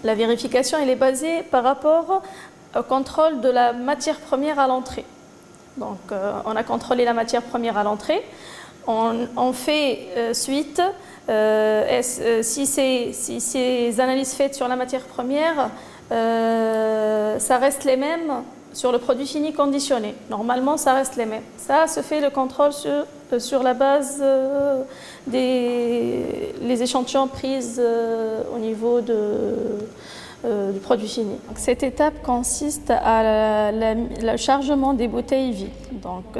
La vérification elle est basée par rapport au contrôle de la matière première à l'entrée. Donc, on a contrôlé la matière première à l'entrée. On fait suite, si ces analyses faites sur la matière première, ça reste les mêmes sur le produit fini conditionné. Normalement, ça reste les mêmes. Ça se fait le contrôle sur la base des échantillons pris au niveau du produit fini. Donc, cette étape consiste à le chargement des bouteilles vides. Donc,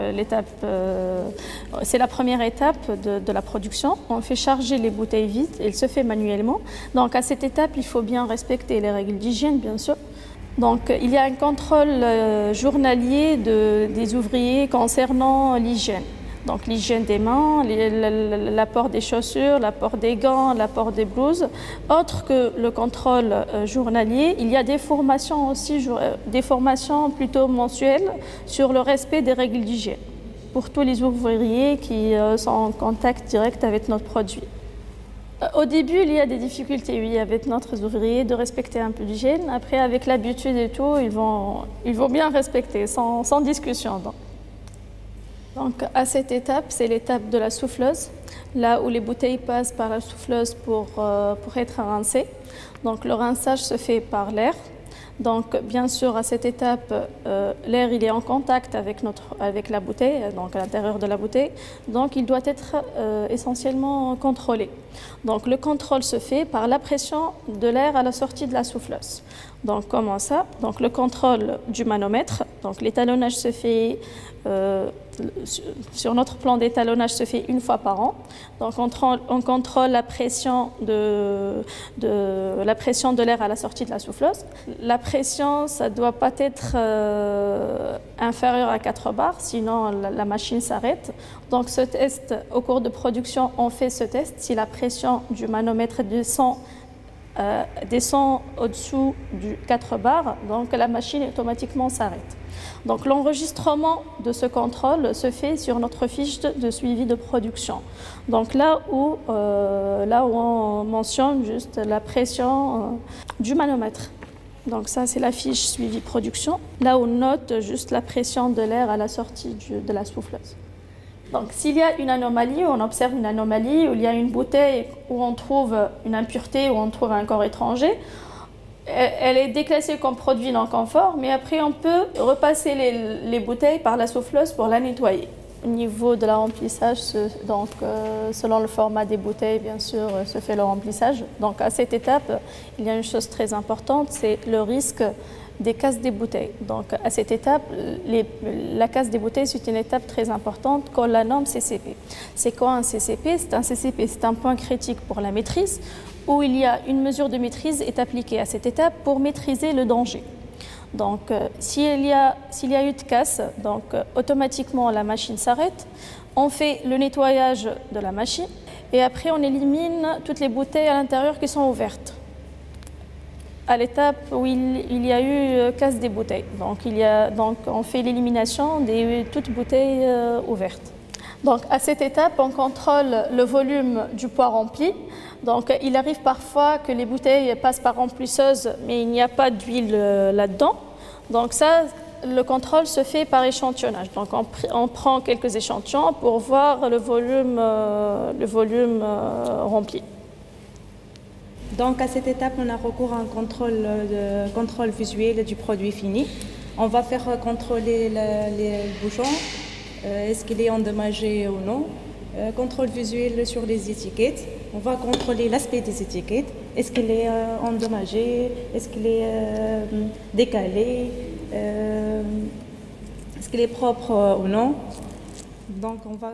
c'est la première étape de la production. On fait charger les bouteilles vides, elle se fait manuellement. Donc, à cette étape, il faut bien respecter les règles d'hygiène, bien sûr. Donc, il y a un contrôle journalier des ouvriers concernant l'hygiène. Donc l'hygiène des mains, l'apport des chaussures, l'apport des gants, l'apport des blouses. Autre que le contrôle journalier, il y a des formations aussi, des formations plutôt mensuelles sur le respect des règles d'hygiène pour tous les ouvriers qui sont en contact direct avec notre produit. Au début, il y a des difficultés, oui, avec notre ouvrier de respecter un peu l'hygiène. Après, avec l'habitude et tout, ils vont bien respecter, sans discussion. Donc, à cette étape, c'est l'étape de la souffleuse, là où les bouteilles passent par la souffleuse pour être rincées. Donc, le rinçage se fait par l'air. Donc, bien sûr, à cette étape, l'air il est en contact avec la bouteille, donc à l'intérieur de la bouteille. Donc, il doit être essentiellement contrôlé. Donc, le contrôle se fait par la pression de l'air à la sortie de la souffleuse. Donc, comment ça? Donc, le contrôle du manomètre. Donc, l'étalonnage se fait sur notre plan d'étalonnage se fait une fois par an. Donc, on contrôle la pression de l'air à la sortie de la souffleuse. La pression, ça ne doit pas être inférieur à 4 bars, sinon la machine s'arrête. Donc, ce test, au cours de production, on fait ce test. Si la pression du manomètre descend au-dessous du 4 bars, donc la machine automatiquement s'arrête. Donc l'enregistrement de ce contrôle se fait sur notre fiche de suivi de production. Donc là où on mentionne juste la pression du manomètre. Donc ça c'est la fiche suivi production, là où on note juste la pression de l'air à la sortie de la souffleuse. Donc s'il y a une anomalie, on observe une anomalie, où il y a une bouteille où on trouve une impureté, où on trouve un corps étranger, elle est déclassée comme produit non conforme, mais après on peut repasser les bouteilles par la souffleuse pour la nettoyer. Au niveau de la remplissage, donc, selon le format des bouteilles, bien sûr, se fait le remplissage. Donc à cette étape, il y a une chose très importante, c'est le risque des casses des bouteilles. Donc à cette étape, la casse des bouteilles, c'est une étape très importante qu'on la norme CCP. C'est quoi un CCP? C'est un CCP, c'est un point critique pour la maîtrise, où il y a une mesure de maîtrise est appliquée à cette étape pour maîtriser le danger. Donc s'il y a eu de casse, donc automatiquement la machine s'arrête, on fait le nettoyage de la machine et après on élimine toutes les bouteilles à l'intérieur qui sont ouvertes. À l'étape où il y a eu casse des bouteilles. Donc on fait l'élimination de toutes bouteilles ouvertes. Donc à cette étape, on contrôle le volume du poids rempli. Donc il arrive parfois que les bouteilles passent par remplisseuse, mais il n'y a pas d'huile là-dedans. Donc ça, le contrôle se fait par échantillonnage. Donc on prend quelques échantillons pour voir le volume rempli. Donc à cette étape, on a recours à un contrôle visuel du produit fini. On va faire contrôler les bouchons, est-ce qu'il est endommagé ou non. Contrôle visuel sur les étiquettes. On va contrôler l'aspect des étiquettes. Est-ce qu'il est endommagé, est-ce qu'il est décalé, est-ce qu'il est propre ou non. Donc on va